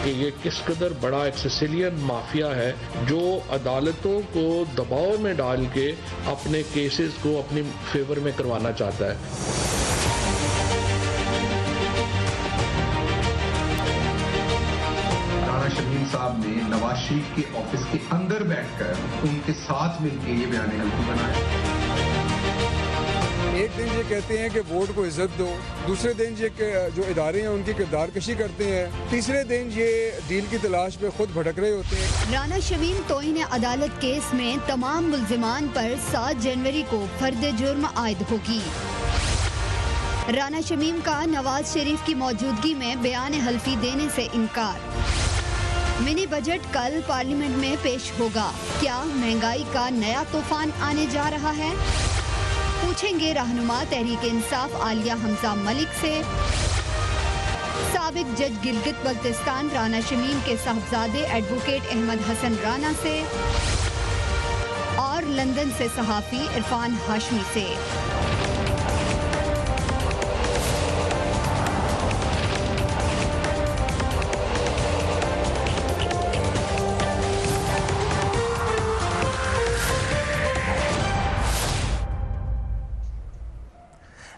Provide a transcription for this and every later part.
کہ یہ کس قدر بڑا ایک سسیلین مافیا ہے جو عدالتوں کو دباؤ میں ڈال کے اپنے کیسز کو اپنی فیور میں کروانا چاہتا ہے۔ شمیم صاحب نے نواز شریف کے آفس کے اندر بیٹھ کر ان کے ساتھ مل کے یہ بیان حلفی بنایا۔ ایک دن یہ کہتے ہیں کہ ووٹ کو عزت دو، دوسرے دن یہ کہ جو ادارے ہیں ان کی کردار کشی کرتے ہیں، تیسرے دن یہ ڈیل کی تلاش پہ خود بھٹک رہے ہوتے ہیں۔ رانا شمیم توہین عدالت کیس میں تمام ملزمان پر 7 جنوری کو فرد جرم عائد ہوگی۔ رانا شمیم کا نواز شریف کی موجودگی میں بیان حلفی دینے سے انکار۔ منی بجٹ کل پارلیمنٹ میں پیش ہوگا، کیا مہنگائی کا نیا طوفان آنے جا رہا ہے؟ پوچھیں گے رہنما تحریک انصاف عالیہ حمزہ ملک سے۔ سابق جج گلگت بلتستان رانا شمیم کے صاحبزادے ایڈوکیٹ احمد حسن رانا سے، اور لندن سے صحافی عرفان ہاشمی سے۔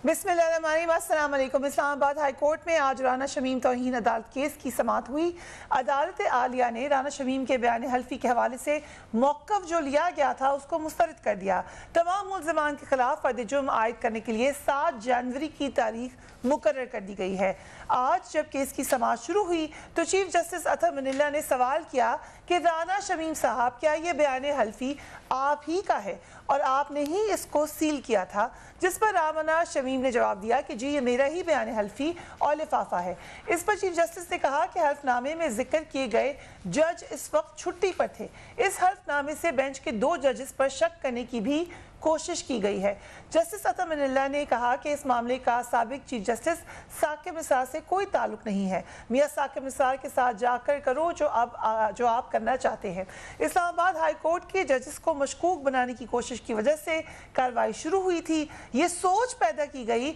بسم اللہ الرحمن الرحیم، السلام علیکم۔ اسلام آباد ہائی کورٹ میں آج رانا شمیم توہین عدالت کیس کی سماعت ہوئی۔ عدالت عالیہ نے رانا شمیم کے بیان حلفی کے حوالے سے موقف جو لیا گیا تھا اس کو مسترد کر دیا۔ تمام ملزمان کے خلاف فرد جرم عائد کرنے کے لیے 7 جنوری کی تاریخ مقرر کر دی گئی ہے۔ آج جب کیس کی سماعت شروع ہوئی تو چیف جسٹس اطہر منلہ نے سوال کیا کہ رانا شمیم صاحب کیا یہ بیان حلفی آپ ہی کا ہے اور آپ نے ہی اس کو سیل کیا تھا، جس پر رانا شمیم نے جواب دیا کہ جی یہ میرا ہی بیان حلفی اور لفافہ ہے۔ اس پر چیف جسٹس نے کہا کہ حلف نامے میں ذکر کیے گئے جج اس وقت چھٹی پر تھے۔ اس حلف نامے سے بینچ کے 2 ججز پر شک کرنے کی بھی کوشش کی گئی ہے۔ جسٹس اطہر منلہ نے کہا کہ اس معاملے کا سابق چیف جسٹس ثاقب نثار سے کوئی تعلق نہیں ہے، میاں ثاقب نثار کے ساتھ جا کر کرو جو آپ کرنا چاہتے ہیں۔ اسلام آباد ہائی کورٹ کے ججز کو مشکوک بنانے کی کوشش کی وجہ سے کارروائی شروع ہوئی تھی۔ یہ سوچ پیدا کی گئی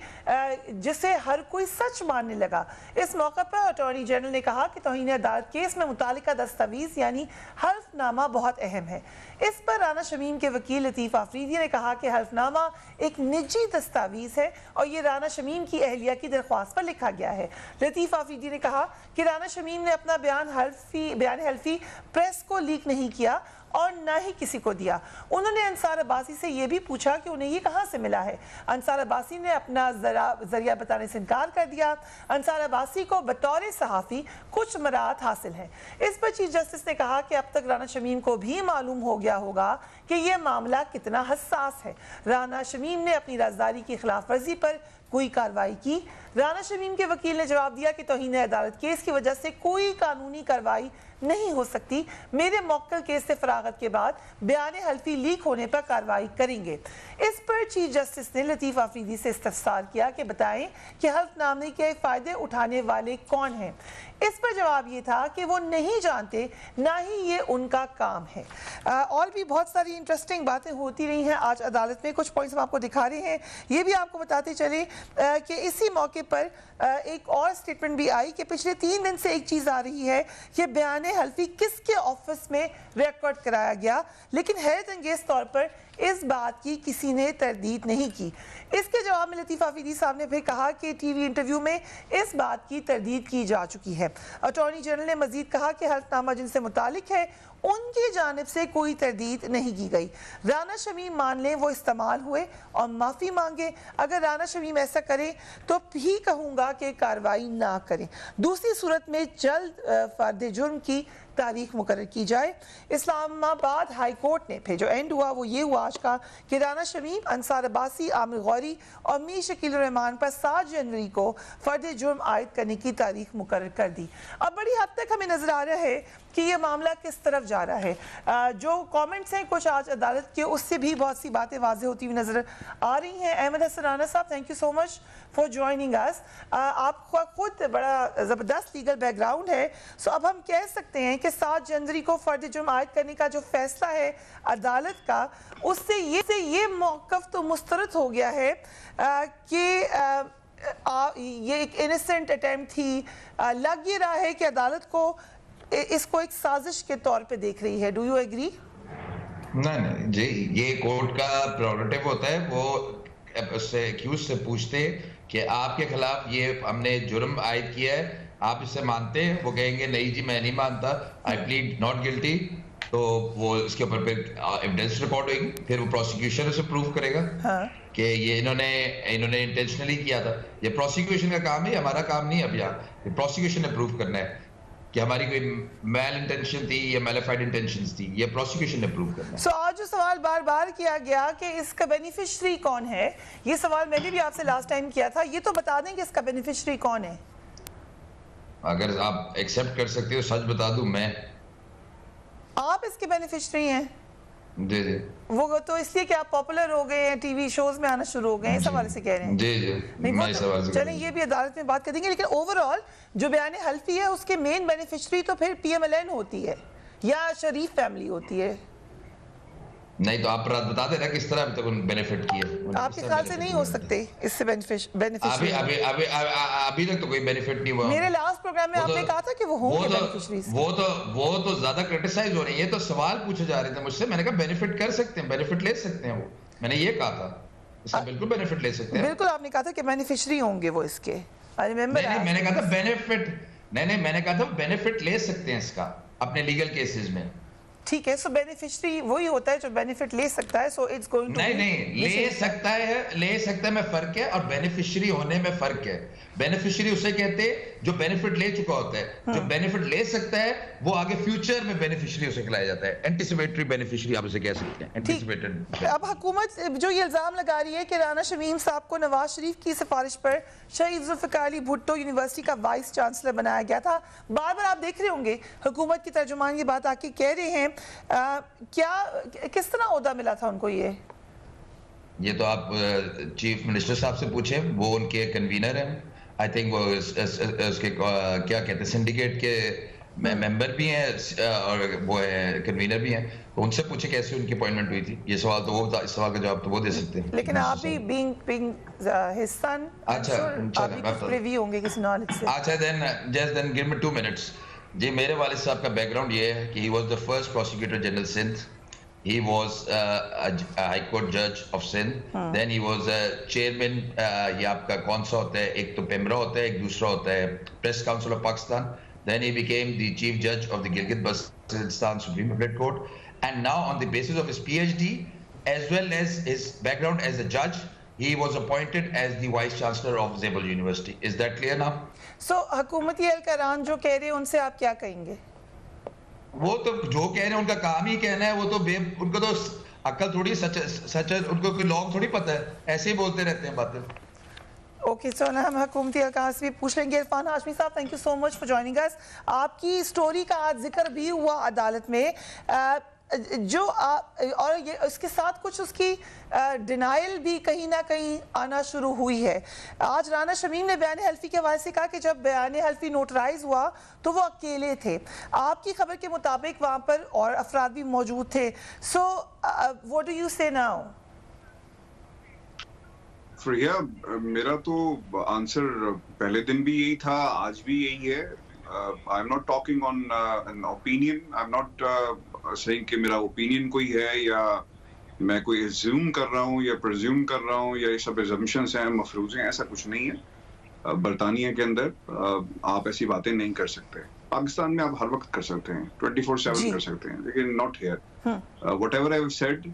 جسے ہر کوئی سچ ماننے لگا۔ اس موقع پر اٹارنی جنرل نے کہا کہ توہین عدالت کیس میں متعلقہ دستاویز یعنی حلف نامہ بہت اہم ہے۔ اس پر رانا شمیم کے وکیل لطیف آفریدی نے کہا کہ حلف نامہ ایک نجی دستاویز ہے اور یہ رانا شمیم کی اہلیہ کی درخواست پر لکھا گیا ہے۔ لطیف آفریدی نے کہا کہ رانا شمیم نے اپنا بیان حلفی پریس کو لیک نہیں کیا اور نہ ہی کسی کو دیا۔ انہوں نے انصار عباسی سے یہ بھی پوچھا کہ انہیں یہ کہاں سے ملا ہے۔ انصار عباسی نے اپنا ذریعہ بتانے سے انکار کر دیا۔ انصار عباسی کو بطور صحافی کچھ مراعات حاصل ہیں۔ اس پر چیف جسٹس نے کہا کہ اب تک رانا شمیم کو بھی معلوم ہو گیا ہوگا کہ یہ معاملہ کتنا حساس ہے۔ رانا شمیم نے اپنی رازداری کی خلاف ورزی پر کوئی کارروائی کی۔ رانا شمیم کے وکیل نے جواب دیا کہ توہین عدالت کیس کی وجہ سے کوئی قانونی کارروائی نہیں ہو سکتی، میرے موکل کیس سے فراغت کے بعد بیان حلفی لیک ہونے پر کارروائی کریں گے۔ اس پر چیف جسٹس نے لطیف آفریدی سے استفسار کیا کہ بتائیں کہ حلف نامے کے فائدے اٹھانے والے کون ہیں۔ اس پر جواب یہ تھا کہ وہ نہیں جانتے، نہ ہی یہ ان کا کام ہے۔ اور بھی بہت ساری انٹرسٹنگ باتیں ہوتی رہی ہیں آج عدالت میں، کچھ پوائنٹس ہم آپ کو دکھا رہے ہیں۔ یہ بھی آپ کو بتاتے چلیں کہ اسی موقع پر ایک اور سٹیٹمنٹ بھی آئی کہ پچھلے 3 دن سے ایک چیز آ رہی ہے کہ بیان حلفی کس کے آفس میں ریکارڈ کرایا گیا، لیکن حیرت انگیز طور پر اس بات کی کسی نے تردید نہیں کی۔ اس کے جواب میں لطیف آفریدی صاحب نے پھر کہا کہ ٹی وی انٹرویو میں اس بات کی تردید کی جا چکی ہے۔ اٹارنی جنرل نے مزید کہا کہ حلف نامہ جن سے متعلق ہے ان کی جانب سے کوئی تردید نہیں کی گئی۔ رانا شمیم مان لیں وہ استعمال ہوئے اور معافی مانگے، اگر رانا شمیم ایسا کرے تو بھی کہوں گا کہ کارروائی نہ کریں، دوسری صورت میں جلد فرد جرم کی تاریخ مقرر کی جائے۔ اسلام آباد ہائی کورٹ نے پھر جو اینڈ ہوا وہ یہ ہوا آج کا کہ رانا شمیم، انصار عباسی، عامر غوری اور میر شکیل الرحمان پر 7 جنوری کو فرد جرم عائد کرنے کی تاریخ مقرر کر دی۔ اب بڑی حد تک ہمیں نظر آ رہا ہے کہ یہ معاملہ کس طرف جا رہا ہے۔ جو کامنٹس ہیں کچھ آج عدالت کے، اس سے بھی بہت سی باتیں واضح ہوتی ہوئی نظر آ رہی ہیں۔ Ahmad Hasan Rana sahab, thank you so much for joining us. آپ کا خود بڑا زبردست لیگل بیک گراؤنڈ ہے، سو اب ہم کہہ سکتے ہیں کہ 7 جنوری کو فرد جرم عائد کرنے کا جو فیصلہ ہے عدالت کا، اس سے یہ موقف تو مسترد ہو گیا ہے کہ یہ ایک انیسنٹ اٹیمپٹ تھی۔ لگ یہ رہا ہے کہ عدالت کو اس کو ایک سازش کے طور پہ دیکھ رہی ہے. Do you agree? نہیں جی, یہ کورٹ کا پریروگیٹو ہوتا ہے, وہ اس سے ایکیوز سے پوچھتے کہ آپ کے خلاف یہ ہم نے جرم عائد کیا ہے, آپ اس سے مانتے ہیں؟ وہ کہیں گے نہیں جی میں نہیں مانتا, آئی پلیڈ ناٹ گلٹی. تو وہ اس کے اوپر پھر ایویڈنس ریکارڈ ہوئے گی, پھر وہ پروسیکیوشن اسے پروف کرے گا کہ یہ انہوں نے انٹینشنلی کیا تھا. یہ پروسیکیوشن کا کام ہے, ہمارا کام نہیں. اب یہاں پروسیکیوشن نے پروف کرنا ہے کہ ہماری کوئی میل انٹینشن تھی یا میلیفائڈ انٹینشنز تھی, یہ پروسیکیوشن نے پروف کرنا ہے. سو آج جو سوال بار بار کیا گیا کہ اس کا بینیفیشری کون ہے, یہ سوال میں نے بھی آپ سے لاسٹ ٹائم کیا تھا, یہ تو بتا دیں کہ اس کا بینیفیشری کون ہے. اگر آپ ایکسیپٹ کر سکتے ہو سچ بتا دوں, میں آپ اس کے بینیفیشری ہیں. جی جی, وہ تو اس لیے کہ آپ پاپولر ہو گئے ہیں, ٹی وی شوز میں آنا شروع ہو گئے ہیں, اس حوالے سے کہہ رہے ہیں. جی جی, میں اس حوالے سے چلیں یہ بھی عدالت میں بات کر دیں گے, لیکن اوورآل جو بیان حلفی ہے اس کے مین بینیفیشری تو پھر پی ایم ایل این ہوتی ہے یا شریف فیملی ہوتی ہے. نہیں تو آپ بتا دیں نا کس طرح ابھی تک ان بینیفٹ کیے. آپ کے خیال سے نہیں ہو سکتے اس سے بینیفیشری؟ ابھی تک تو کوئی بینیفٹ نہیں ہوا. میرے لاسٹ پروگرام میں آپ نے کہا تھا کہ وہ ہوں گے بینیفیشریز. وہ تو زیادہ کرٹیسائز ہو رہی ہے, تو سوال پوچھے جا رہے تھے مجھ سے, میں نے کہا بینیفٹ کر سکتے ہیں, بینیفٹ لے سکتے ہیں. وہ میں نے یہ کہا تھا, اس سے بالکل بینیفٹ لے سکتے ہیں. بالکل آپ نے کہا تھا کہ بینیفیشری ہوں گے وہ اس کے. نہیں میں نے کہا تھا بینیفٹ, نہیں میں نے کہا تھا بینیفٹ لے سکتے ہیں اس کا اپنے لیگل کیسز میں. ٹھیک ہے, سو بینیفیشری وہی ہوتا ہے جو بینیفٹ لے سکتا ہے. سو اٹس گوئنگ ٹو نہیں لے سکتا ہے میں فرق ہے, اور بینیفیشری ہونے میں فرق ہے. بینیفیشری اسے کہتے جو بینیفٹ لے چکا ہوتا ہے, جو بینیفٹ لے سکتا ہے وہ آگے فیوچر میں بینیفیشری اسے کہلایا جاتا ہے. اینٹیسپیٹری بینیفیشری آپ اسے کہہ سکتے ہیں, اینٹیسپیٹڈ. اب حکومت جو یہ الزام لگا رہی ہے کہ رانا شمیم صاحب کو نواز شریف کی سفارش پر شہید ذوالفقار علی بھٹو یونیورسٹی کا وائس چانسلر بنایا گیا تھا. بار بار آپ دیکھ رہے ہوں گے حکومت کی ترجمان یہ بات آ کے کہہ رہے ہیں, کیا کس طرح عہدہ ملا تھا ان کو؟ یہ تو آپ چیف منسٹر صاحب سے پوچھیں, وہ ان کے کنوینر ہیں. آئی تھنک وہ اس کے کیا کہتے ہیں سنڈیکیٹ کے ممبر بھی ہیں اور وہ کنوینر بھی ہیں. ان سے پوچھیں کیسے ان کی اپوائنٹمنٹ ہوئی تھی. یہ سوال تو وہ, اس سوال کا جواب تو وہ دے سکتے ہیں. لیکن آپ بھی being his son, آپ بھی کچھ پریوی ہوں گے کسی نالج سے. اچھا then give me 2 minutes. جی میرے والد صاحب کا بیک گراؤنڈ یہ ہے کہ he was the first prosecutor general Sindh. He was a high court judge of Sindh. Then he was a chairman. یہ آپ کا کون سا ہوتا ہے, ایک تو پیمرا ہوتا ہے, ایک دوسرا ہوتا ہے Press Council of Pakistan. Then he became the chief judge of the Gilgit-Baltistan Supreme Appellate Court. And now on the basis of his PhD as well as his background as a judge, he was appointed as the vice chancellor of Zabul University. Is that clear now? So حکومتی اہلکاران جو کہہ رہے ہیں ان سے آپ کیا کہیں گے؟ وہ تو جو کہہ رہے ہیں ان کا کام ہی کہنا ہے. وہ تو ان کو تو عقل تھوڑی سچ, ان کو کوئی لوگ تھوڑی پتہ ہے, ایسے ہی بولتے رہتے ہیں باتیں. اوکے سو ہم حکومتی اہلکار سے بھی پوچھ لیں گے. Irfan Hashmi sahab, thank you so much for joining us. آپ کی اسٹوری کا آج ذکر بھی ہوا عدالت میں, جو اور یہ اس کے ساتھ کچھ اس کی ڈینائل بھی کہیں نہ کہیں آنا شروع ہوئی ہے. آج رانا شمیم نے بیان حلفی کے حوالے سے کہا کہ جب بیان حلفی نوٹرائز ہوا تو وہ اکیلے تھے. آپ کی خبر کے مطابق وہاں پر اور افراد بھی موجود تھے. سو what do you say now? فریا, میرا تو آنسر پہلے دن بھی یہی تھا, آج بھی یہی ہے. I'm not talking on an opinion. I'm not saying کہ میرا opinion کوئی ہے یا میں کوئی assume کر رہا ہوں یا presume کر رہا ہوں یا یہ سب assumptions ہیں, مفروض ہیں, ایسا کچھ نہیں ہے. برطانیہ کے اندر آپ ایسی باتیں نہیں کر سکتے. پاکستان میں آپ ہر وقت کر سکتے ہیں, 24/7 کر سکتے ہیں, لیکن not here. Whatever I've said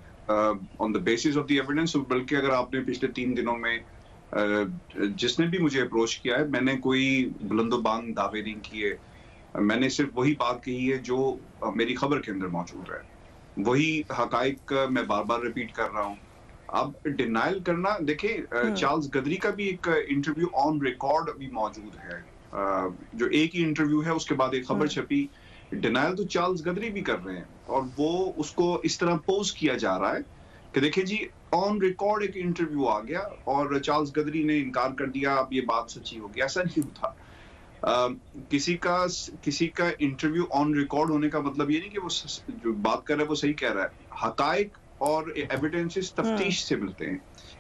on the basis of the evidence, بلکہ اگر آپ نے پچھلے 3 دنوں میں جس نے بھی مجھے اپروچ کیا ہے, میں نے کوئی بلند و بانگ دعوے نہیں کیے. میں نے صرف وہی بات کہی ہے جو میری خبر کے اندر موجود ہے, وہی حقائق میں بار بار ریپیٹ کر رہا ہوں. اب ڈینائل کرنا, دیکھیں چارلز گدری کا بھی ایک انٹرویو آن ریکارڈ بھی موجود ہے, جو ایک ہی انٹرویو ہے, اس کے بعد ایک خبر چھپی. ڈینائل تو چارلز گدری بھی کر رہے ہیں, اور وہ اس کو اس طرح پوز کیا جا رہا ہے کہ دیکھیں جی آن ریکارڈ ایک انٹرویو آ گیا اور چارلز گدری نے انکار کر دیا, اب یہ بات سچی ہوگی. ایسا نہیں ہوتا. کسی کا انٹرویو آن ریکارڈ ہونے کا مطلب یہ نہیں کہ وہ جو بات کر رہا ہے وہ صحیح کہہ رہا ہے. حقائق اور ایویڈنسز تفتیش سے ملتے ہیں.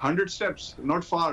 100 steps, not far.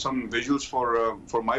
some visuals for my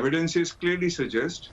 Evidences clearly suggest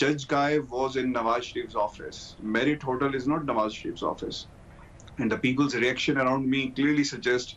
judge guy was in Nawaz Sharif's office. Merit Hotel is not Nawaz Sharif's office. And the people's reaction around me clearly suggest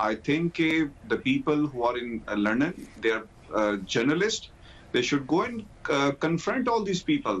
I think the people who are in London, they are journalists, they should go and confront all these people.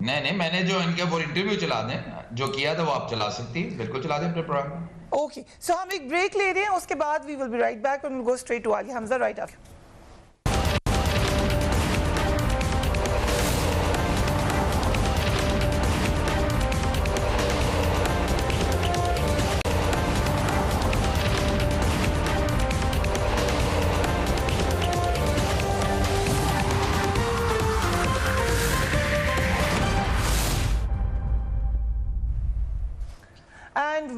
نہیں میں نے جو ان کا وہ interview چلا دیں جو کیا تھا وہ آپ چلا سکتی ہیں, بالکل چلا دیں اپنے پروگرام میں. اوکے سو ہم ایک بریک لے رہے ہیں, اس کے بعد we will be right back and will go straight to Aliya Hamza right after.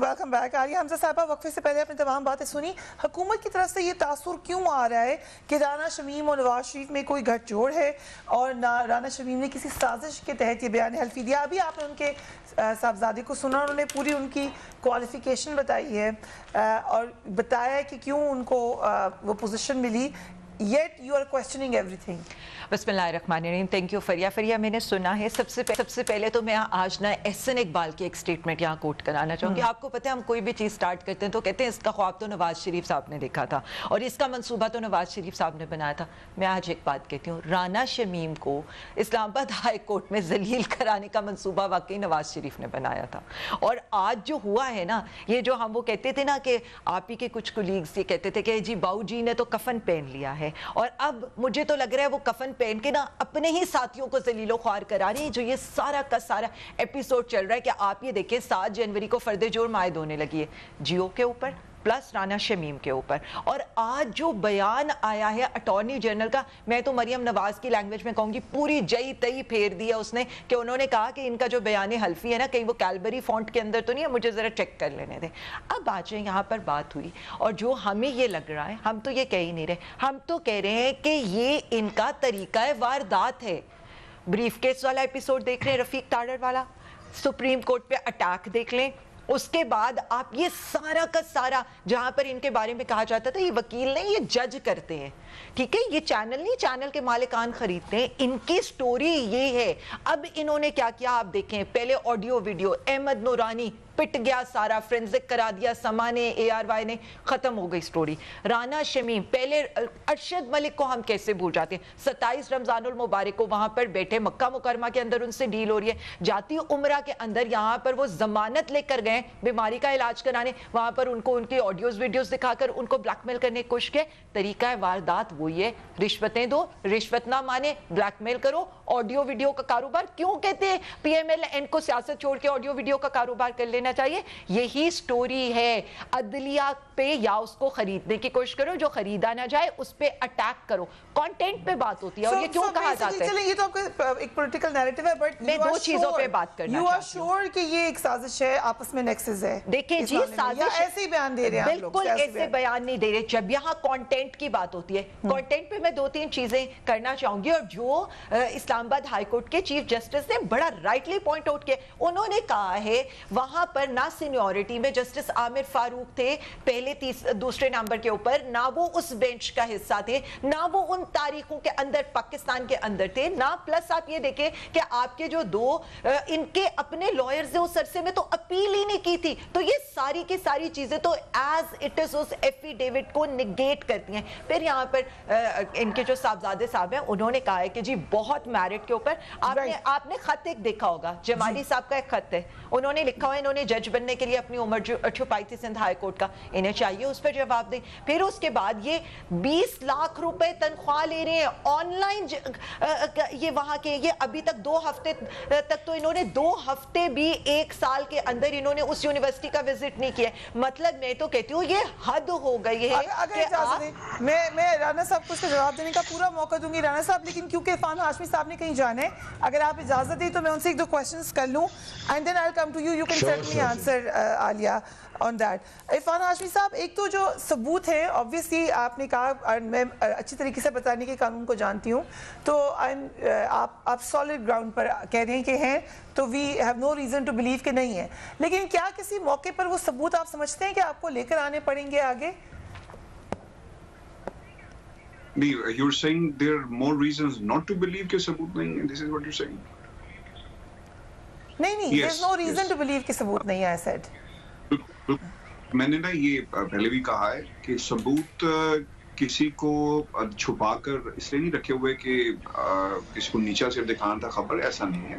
Welcome back. Aliya Hamza sahiba, وقفے سے پہلے اپنی تمام باتیں سنی. حکومت کی طرف سے یہ تاثر کیوں آ رہا ہے کہ رانا شمیم اور نواز شریف میں کوئی گٹھ جوڑ ہے اور نہ رانا شمیم نے کسی سازش کے تحت یہ بیان حلفی دیا؟ ابھی آپ نے ان کے صاحبزادے کو سنا, انہوں نے پوری ان کی کوالیفیکیشن بتائی ہے اور بتایا ہے کہ کیوں ان کو وہ پوزیشن ملی. Yet you are questioning everything. بسم اللہ الرحمن الرحیم. تھینک یو فریا. میں نے سنا ہے سب سے پہلے تو میں آج نا احسن اقبال کی ایک سٹیٹمنٹ یہاں کوٹ کرانا چاہوں گی. آپ کو پتہ ہے ہم کوئی بھی چیز سٹارٹ کرتے ہیں تو کہتے ہیں اس کا خواب تو نواز شریف صاحب نے دیکھا تھا اور اس کا منصوبہ تو نواز شریف صاحب نے بنایا تھا. میں آج ایک بات کہتی ہوں, رانا شمیم کو اسلام آباد ہائی کورٹ میں ذلیل کرانے کا منصوبہ واقعی نواز شریف نے بنایا تھا. اور آج جو ہوا ہے نا, یہ جو ہم وہ کہتے تھے نا کہ آپ ہی کے کچھ کولیگز یہ کہتے تھے کہ جی باؤ جی نے تو کفن پہن لیا ہے, اور اب مجھے تو لگ رہا ہے وہ کفن پہن کے نا اپنے ہی ساتھیوں کو ذلیل و خوار کرا رہے ہیں. جو یہ سارا کا سارا ایپیسوڈ چل رہا ہے کہ آپ یہ دیکھیں 7 جنوری کو فرد جرم عائد ہونے لگی ہے جیو کے اوپر پلس رانا شمیم کے اوپر. اور آج جو بیان آیا ہے اٹارنی جنرل کا, میں تو مریم نواز کی لینگویج میں کہوں گی پوری جئی تئی پھیر دیا اس نے, کہ انہوں نے کہا کہ ان کا جو بیان حلفی ہے نا کہیں وہ کیلبری فونٹ کے اندر تو نہیں ہے, مجھے ذرا چیک کر لینے دیں. اب آج یہاں پر بات ہوئی اور جو ہمیں یہ لگ رہا ہے, ہم تو یہ کہہ ہی نہیں رہے, ہم تو کہہ رہے ہیں کہ یہ ان کا طریقہ واردات ہے. بریف کیس والا ایپیسوڈ دیکھ رہے ہیں, رفیق تاڑر والا, سپریم کورٹ پہ اٹیک دیکھ لیں, اس کے بعد آپ یہ سارا کا سارا جہاں پر ان کے بارے میں کہا جاتا تھا یہ وکیل نہیں یہ جج کرتے ہیں, ٹھیک ہے, یہ چینل نہیں, چینل کے مالکان خریدتے ہیں, ان کی سٹوری یہ ہے. اب انہوں نے کیا کیا آپ دیکھیں, پہلے آڈیو ویڈیو, احمد نورانی پٹ گیا سارا, فرینزک کرا دیا سما نے, اے آر وائی نے, ختم ہو گئی سٹوری. رانا شمیم, پہلے ارشد ملک کو ہم کیسے بھول جاتے ہیں, 27 رمضان المبارک کو وہاں پر بیٹھے مکہ مکرمہ کے اندر ان سے ڈیل ہو رہی ہے, جاتی عمرہ کے اندر یہاں پر وہ ضمانت لے کر گئے بیماری کا علاج کرانے, وہاں پر ان کو ان کی آڈیوز ویڈیوز دکھا کر ان کو بلیک میل کرنے کی کوشش کی. طریقہ واردات وہی ہے, رشوتیں دو, رشوت نہ مانے, بلیک میل کرو, آڈیو ویڈیو کا کاروبار. کیوں کہتے ہیں پی ایم ایل این کو سیاست چھوڑ کے آڈیو ویڈیو کا کاروبار کر لینا چاہیے؟ یہی سٹوری ہے. عدلیہ پہ یا اس کو خریدنے کی کوشش کرو, جو خریدا نہ جائے اس پہ اٹیک کرو. کانٹینٹ پہ بات ہوتی ہے اور یہ کیوں کہا جاتا ہے, یہ تو ایک پولیٹیکل نیریٹو ہے, بٹ میں 2 چیزوں پہ بات کرنا یو آر شیور کہ یہ ایک سازش ہے, آپس میں نیکسس ہے؟ دیکھیں جی, سازش ایسے ہی بیان دے رہے ہیں, بالکل ایسے بیان نہیں دے رہے. جب یہاں کانٹینٹ کی بات ہوتی ہے, کانٹینٹ پہ میں 2-3 چیزیں کرنا چاہوں گی. اور جو اسلام آباد ہائی کورٹ کے چیف جسٹس نے بڑا رائٹلی پوائنٹ آؤٹ کیا, انہوں نے کہا ہے وہاں پر نہ سینیورٹی میں جسٹس عامر فاروق تھے پہلے دوسرے نمبر کے اوپر, نہ وہ اس بینچ کا حصہ تھے, نہ وہ ان تاریخوں کے اندر پاکستان کے اندر تھے, نہ پلس آپ یہ دیکھیں کہ آپ کے جو 2 ان کے اپنے لائرز ہیں اس عرصے میں تو اپیل ہی نہیں کی تھی. تو یہ ساری کی ساری چیزیں تو ایز اٹ از اس ایفیڈیوٹ کو نگیٹ کرتی ہیں. پھر یہاں پر ان کے جو صاحبزادے صاحب ہیں انہوں نے کہا ہے کہ جی بہت میرٹ کے اوپر آپ نے خط ایک دیکھا ہوگا, جمالی صاحب کا ایک خط ہے, انہوں نے لکھا ہوا ہے انہوں نے جج بننے کے لیے اپنی عمر چھپائی تھی سندھ ہائی کورٹ کا, انہیں چاہیے اس پر جواب دیں. پھر اس کے بعد یہ 20 لاکھ روپے تنخواہ لے رہے ہیں آن لائن, یہ وہاں کے, یہ ابھی تک 2 ہفتے تک تو انہوں نے 2 ہفتے بھی 1 سال کے اندر انہوں نے اس یونیورسٹی کا وزٹ نہیں کیا. مطلب میں تو کہتی ہوں یہ حد ہو گئی ہے. اگر اجازت دیں میں رانا صاحب کو اس کا جواب دینے کا پورا موقع دوں گی رانا صاحب, لیکن کیونکہ عرفان ہاشمی صاحب نے کہیں جانا ہے, اگر آپ اجازت دیں تو میں ان سے 1-2 کویسچنز کر لوں and then I will come to you, you can certainly answer Aliya on that. Irfan Hashmi sahab, ایک تو جو ثبوت ہے obviously آپ نے کہا, میں اچھی طریقے سے بتانے کے قانون کو جانتی ہوں, تو آپ سالڈ گراؤنڈ پر کہہ رہے ہیں کہ ہیں, تو we have no reason to believe کہ نہیں ہے, لیکن کیا کسی موقع پر وہ ثبوت آپ سمجھتے ہیں کہ آپ کو لے کر آنے پڑیں گے آگے؟ You're saying there are more reasons not to believe کہ ثبوت نہیں ہے, this is what you're saying? نہیں, there's no reason to believe کہ ثبوت نہیں ہے, I said. میں نے نا یہ پہلے بھی کہا ہے کہ ثبوت کسی کو چھپا کر اس لیے نہیں رکھے ہوئے کہ کسی کو نیچا صرف دکھانا تھا خبر, ایسا نہیں ہے.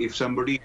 if somebody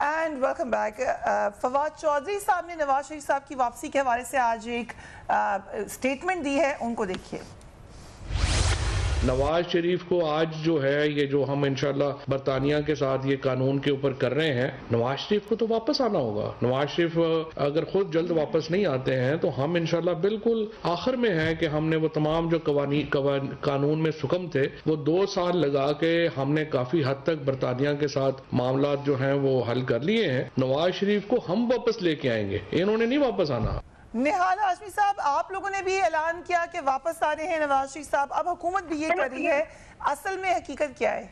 and welcome back. Fawad Chaudhry sahab نے نواز شریف صاحب کی واپسی کے حوالے سے آج ایک اسٹیٹمنٹ دی ہے, ان کو دیکھیے. نواز شریف کو آج جو ہے یہ جو ہم انشاءاللہ برطانیہ کے ساتھ یہ قانون کے اوپر کر رہے ہیں, نواز شریف کو تو واپس آنا ہوگا. نواز شریف اگر خود جلد واپس نہیں آتے ہیں تو ہم انشاءاللہ بالکل آخر میں ہیں کہ ہم نے وہ تمام جو قانون میں سکم تھے وہ 2 سال لگا کے ہم نے کافی حد تک برطانیہ کے ساتھ معاملات جو ہیں وہ حل کر لیے ہیں. نواز شریف کو ہم واپس لے کے آئیں گے, انہوں نے نہیں واپس آنا. نہال ہاشمی صاحب, آپ لوگوں نے بھی اعلان کیا کہ واپس آ رہے ہیں نواز شریف صاحب, اب حکومت بھی یہ کر رہی ہے, اصل میں حقیقت کیا ہے؟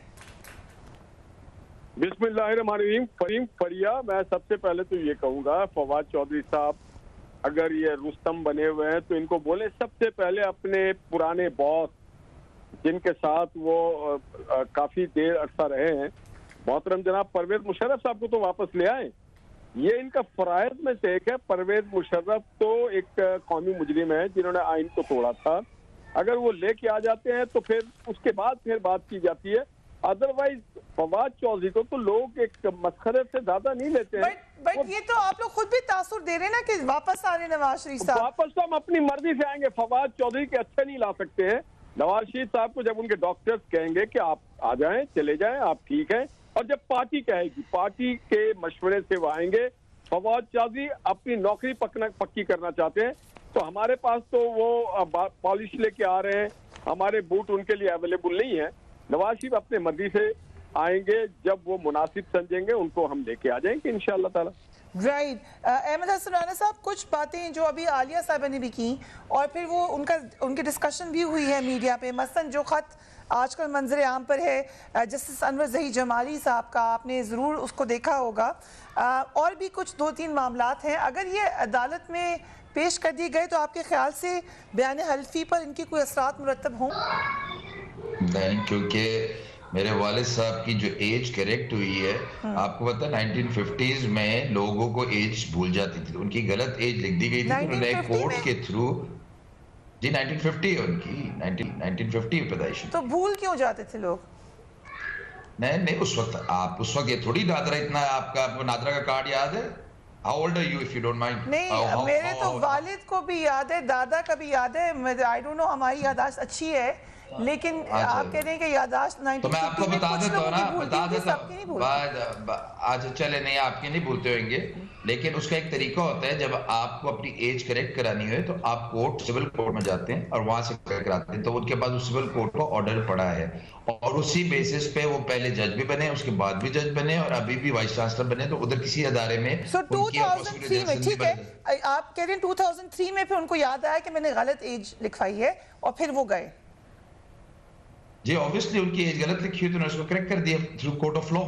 بسم اللہ الرحمن الرحیم. فریم فریا, میں سب سے پہلے تو یہ کہوں گا فواد چودھری صاحب اگر یہ رستم بنے ہوئے ہیں تو ان کو بولے سب سے پہلے اپنے پرانے باس جن کے ساتھ وہ کافی دیر عرصہ رہے ہیں, محترم جناب پرویز مشرف صاحب کو تو واپس لے آئیں. یہ ان کا فرائض میں سے ایک ہے. پرویز مشرف تو ایک قومی مجرم ہے جنہوں نے آئین کو توڑا تھا, اگر وہ لے کے آ جاتے ہیں تو پھر اس کے بعد پھر بات کی جاتی ہے. ادروائز فواد چودھری کو تو لوگ ایک مسخرے سے زیادہ نہیں لیتے ہیں. بٹ یہ تو آپ لوگ خود بھی تاثر دے رہے ہیں نا کہ واپس آ رہے نواز شریف صاحب. واپس تو ہم اپنی مرضی سے آئیں گے, فواد چودھری کے اچھے نہیں لا سکتے ہیں. نواز شریف صاحب کو جب ان کے ڈاکٹرز کہیں گے کہ آپ آ جائیں, چلے جائیں, آپ ٹھیک ہیں, اور جب پارٹی کہے گی, پارٹی کے مشورے سے وہ آئیں گے. فواد چودھری اپنی نوکری پکی کرنا چاہتے ہیں تو ہمارے پاس تو وہ پالش لے کے آ رہے ہیں, ہمارے بوٹ ان کے لیے اویلیبل نہیں ہے. نواز شریف اپنے مرضی سے آئیں گے, جب وہ مناسب سمجھیں گے ان کو ہم لے کے آ جائیں گے انشاءاللہ تعالی. رائٹ. احمد حسن رانا صاحب, کچھ باتیں جو ابھی عالیہ صاحبہ نے بھی کی اور پھر وہ ان کی ڈسکشن بھی ہوئی ہے میڈیا پہ, مثلا جو خط آج کل منظر عام پر ہے جسٹس انور ظہیر جمالی صاحب کا, آپ نے ضرور اس کو دیکھا ہوگا, اور بھی کچھ 2-3 معاملات ہیں. اگر یہ عدالت میں پیش کر دیے گئے تو آپ کے خیال سے بیان حلفی پر ان کے کوئی اثرات مرتب ہوں؟ نہیں, کیونکہ میرے والد صاحب کی جو ایج کریکٹ ہوئی ہے, آپ کو پتا 1950s میں لوگوں کو ایج بھول جاتی تھی, ان کی غلط ایج لکھ دی گئی تھی, انہوں نے کورٹ کے تھرو. جی 1950 ان کی 1950 پیدائش. تو بھول کیوں جاتے تھے لوگ؟ نہیں, اس وقت یہ تھوڑی نادرا اتنا, آپ کا نادرا کا کارڈ یاد ہے؟ How old are you if you don't mind? نہیں, میرے تو والد کو بھی یاد ہے, دادا کا بھی یاد ہے. I don't know, ہماری یاداشت اچھی ہے, لیکن آپ کہہ رہے ہیں کہ یاداشت 1950 تو میں آپ کو بتا دیتا ہوں نا, بتا دیتا ہوں. آج چلے نہیں, آپ کی نہیں بھولتے ہوئیں گے, لیکن اس کا ایک طریقہ ہوتا ہے, جب آپ کو اپنی ایج کریکٹ کرانی ہوئے تو آپ سول کورٹ میں جاتے ہیں اور وہاں سے کراتے ہیں, تو ان کے پاس سول کورٹ کا آرڈر پڑا ہے, اور اسی بیسس پہ وہ پہلے جج بھی بنے, اس کے بعد بھی جج بنے, اور ابھی بھی وائس چانسلر بنے. تو ادھر کسی ادارے میں 2003 میں, ٹھیک ہے, آپ کہہ رہے ہیں 2003 میں پھر ان کو یاد آیا کہ میں نے غلط ایج لکھوائی ہے, اور پھر وہ گئے. جی obviously ان کی ایج غلط لکھی ہوئی تو انہوں نے اس کو کریکٹ کر دیا تھرو کورٹ آف لا.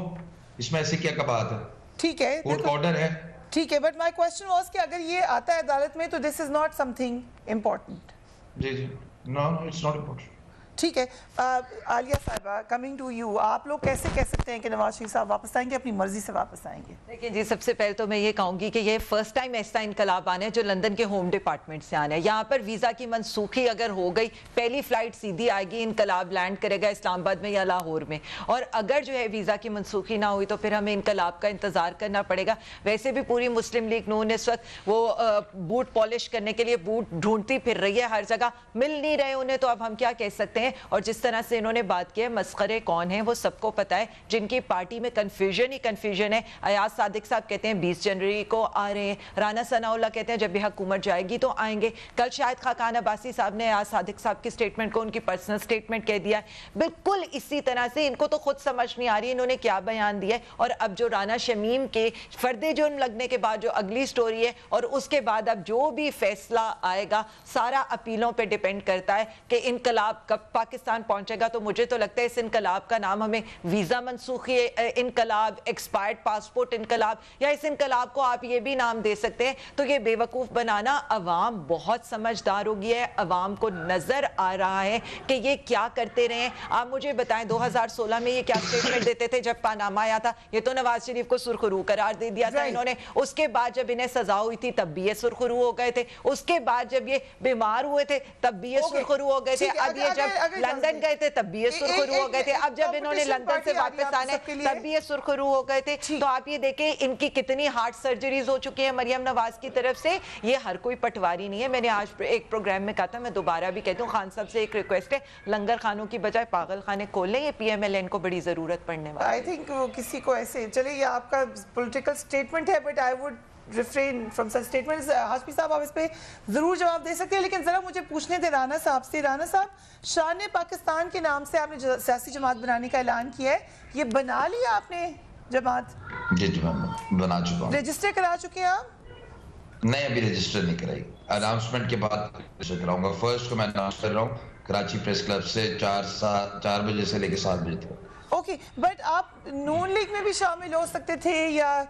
اس میں ایسے کیا بات ہے؟ ٹھیک ہے, کورٹ کا آرڈر ہے. ٹھیک ہے, بٹ مائی کوسچن واز کہ اگر یہ آتا ہے عدالت میں تو this is not something important. جی نو, اٹس ناٹ امپورٹنٹ. ٹھیک ہے. عالیہ صاحبہ, کمنگ ٹو یو, آپ لوگ کیسے کہہ سکتے ہیں کہ نواز شریف صاحب واپس آئیں گے, اپنی مرضی سے واپس آئیں گے؟ دیکھیں جی, سب سے پہلے تو میں یہ کہوں گی کہ یہ فرسٹ ٹائم ایسا انقلاب آنا ہے جو لندن کے ہوم ڈپارٹمنٹ سے آنا ہے. یہاں پر ویزا کی منسوخی اگر ہو گئی, پہلی فلائٹ سیدھی آئے گی, انقلاب لینڈ کرے گا اسلام آباد میں یا لاہور میں, اور اگر جو ہے ویزا کی منسوخی نہ ہوئی تو پھر ہمیں انقلاب کا انتظار کرنا پڑے گا. ویسے بھی پوری مسلم لیگ نون اس وقت وہ بوٹ پالش کرنے کے لیے بوٹ ڈھونڈتی پھر رہی ہے, ہر جگہ مل نہیں رہے انہیں, تو اب ہم کیا کہہ سکتے ہیں. اور جس طرح سے انہوں نے بات کی ہے, مسخرے کون ہیں وہ سب کو پتا ہے, جن کی پارٹی میں کنفیوژن ہے. ایاز صادق صاحب کہتے ہیں 20 جنوری کو آ رہے ہیں, رانا ثناء اللہ کہتے ہیں جب بھی حکومت جائے گی تو آئیں گے. کل شاہد خاقان عباسی صاحب نے ایاز صادق صاحب کی سٹیٹمنٹ کو ان کی پرسنل سٹیٹمنٹ کہہ دیا ہے. بالکل اسی طرح سے ان کو تو خود سمجھ نہیں آ رہی انہوں نے کیا بیان دیا ہے. اور اب جو رانا شمیم کے فرد جرم لگنے کے بعد جو اگلی سٹوری ہے, اور اس کے بعد اب جو بھی فیصلہ آئے گا سارا اپیلوں پہ ڈیپینڈ کرتا ہے کہ انقلاب کب پاکستان پہنچے گا. تو مجھے تو لگتا ہے اس انقلاب کا نام ہمیں ویزا منسوخی انقلاب, ایکسپائرڈ پاسپورٹ انقلاب, یا اس انقلاب کو آپ یہ بھی نام دے سکتے ہیں. تو یہ بے وقوف بنانا, عوام بہت سمجھدار ہو گیا ہے, عوام کو نظر آ رہا ہے کہ یہ کیا کرتے رہے ہیں. آپ مجھے بتائیں 2016 میں یہ کیا سٹیٹمنٹ دیتے تھے جب پاناما آیا تھا؟ یہ تو نواز شریف کو سرخرو قرار دے دیا تھا انہوں نے. اس کے بعد جب انہیں سزا ہوئی تھی تب بھی یہ سرخرو ہو گئے تھے. اس کے بعد جب یہ بیمار ہوئے تھے تب بھی یہ سرخرو ہو گئے تھے. اب یہ جب لندن گئے تھے تب بھی یہ سرخرو ہو گئے تھے, اب جب انہوں نے لندن سے واپس آنا ہے تب بھی یہ سرخرو ہو گئے تھے. تو آپ یہ دیکھیں ان کی کتنی ہارٹ سرجریز ہو چکی ہیں مریم نواز کی طرف سے. یہ ہر کوئی پٹواری نہیں ہے. میں نے آج ایک پروگرام میں کہا تھا, میں دوبارہ بھی کہتی ہوں, خان صاحب سے ایک ریکویسٹ ہے, لنگر خانوں کی بجائے پاگل خانے کھول لیں. یہ پی ایم ایل این کو بڑی ضرورت پڑنے والی ہے. آئی تھنک وہ کسی کو ایسے, چلے یہ آپ کا پولیٹیکل اسٹیٹمنٹ ہے, but I would refrain from such statements. Hashmi صاحب آپ اس پہ ضرور جواب دے سکتے ہیں, لیکن ذرا مجھے پوچھنے تھے رانا صاحب سے. رانا صاحب, شان پاکستان کے نام سے آپ نے سیاسی جماعت بنانے کا اعلان کیا ہے, یہ بنا لیا آپ نے جماعت؟ جی میں بنا چکا ہوں. رجسٹر کرا چکے ہیں آپ؟ نہیں, ابھی رجسٹر نہیں کرائی. اناؤنسمنٹ کے بعد رجسٹر کراؤں گا. فرسٹ کو میں اناؤنس کر رہا ہوں کراچی پریس کلب سے 4 بجے سے لے کے 7 بجے تک. اوکے, بٹ آپ نون لیگ میں بھی شامل ہو سکتے تھے, یا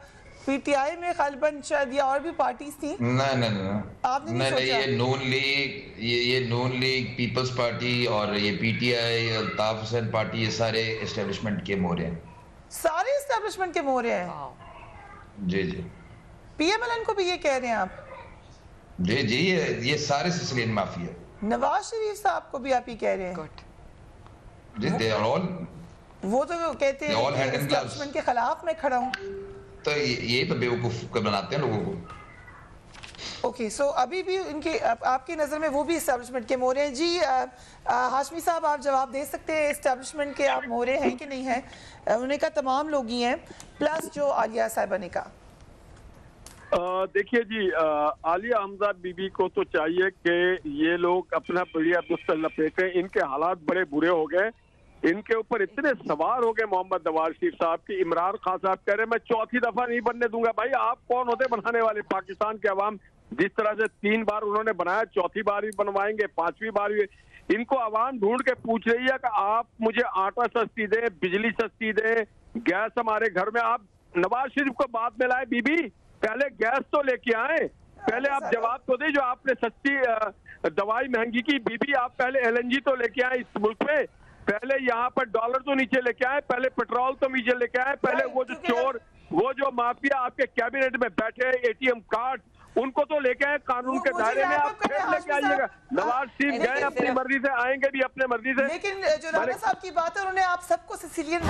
پی ٹی آئی میں غالباً شاید, یا اور بھی پارٹیز تھیں. نہیں, یہ نون لیگ, پیپلز پارٹی اور یہ P T I, Altaf Hussain party, یہ سارے اسٹیبلشمنٹ کے مورے ہیں. سارے اسٹیبلشمنٹ کے مورے ہیں؟ جی. پی ایم ایل این کو بھی یہ کہہ رہے ہیں آپ؟ جی, یہ سارے سسلین مافیا. نواز شریف صاحب کو بھی آپ ہی کہہ رہے ہیں؟ جی, they are all, وہ تو کہتے ہیں اسٹیبلشمنٹ کے خلاف میں کھڑا ہوں. تو یہی تو بیوقوف بناتے ہیں لوگوں کو. اوکے, سو ابھی بھی ان کے آپ کی نظر میں وہ بھی اسٹیبلشمنٹ کے مورے ہیں. جی ہاشمی صاحب, آپ جواب دے سکتے ہیں اسٹیبلشمنٹ کے آپ مورے ہیں کہ نہیں ہیں؟ انہوں نے کہا تمام لوگ ہی ہیں, پلس جو عالیہ صاحبہ نے کہا. دیکھیے جی, عالیہ حمزہ بی بی کو تو چاہیے کہ یہ لوگ اپنا بڑھیا بستر لپیٹیں. ان کے حالات بڑے برے ہو گئے, ان کے اوپر اتنے سوار ہو گئے محمد نواز شریف صاحب کی. عمران خان صاحب کہہ رہے ہیں میں 4تھی دفعہ نہیں بننے دوں گا. بھائی آپ کون ہوتے بنانے والے؟ پاکستان کے عوام جس طرح سے 3 بار انہوں نے بنایا, 4تھی بار بھی بنوائیں گے, 5ویں بار بھی. ان کو عوام ڈھونڈ کے پوچھ رہی ہے کہ آپ مجھے آٹا سستی دیں, بجلی سستی دیں, گیس ہمارے گھر میں. آپ نواز شریف کو بعد میں لائے بی بی, پہلے گیس تو لے کے آئیں, پہلے آپ جواب تو دیں. جو آپ نے سستی دوائی مہنگی کی بی بی, آپ پہلے ایل این جی تو لے کے آئیں اس ملک میں, پہلے یہاں پر ڈالر تو نیچے لے کے آئے, پہلے پیٹرول تو نیچے لے کے آئے, پہلے وہ جو چور, وہ جو مافیا آپ کے کیبنٹ میں بیٹھے, اے ٹی ایم کارڈ, ان کو تو لے کے آئے قانون کے دائرے میں. آپ پھر لے کے آئیے گا. نواز شریف گئے اپنی مرضی سے, آئیں گے بھی اپنے مرضی سے. لیکن جو رانا صاحب کی بات ہے, انہوں نے آپ سب کو سیسیلین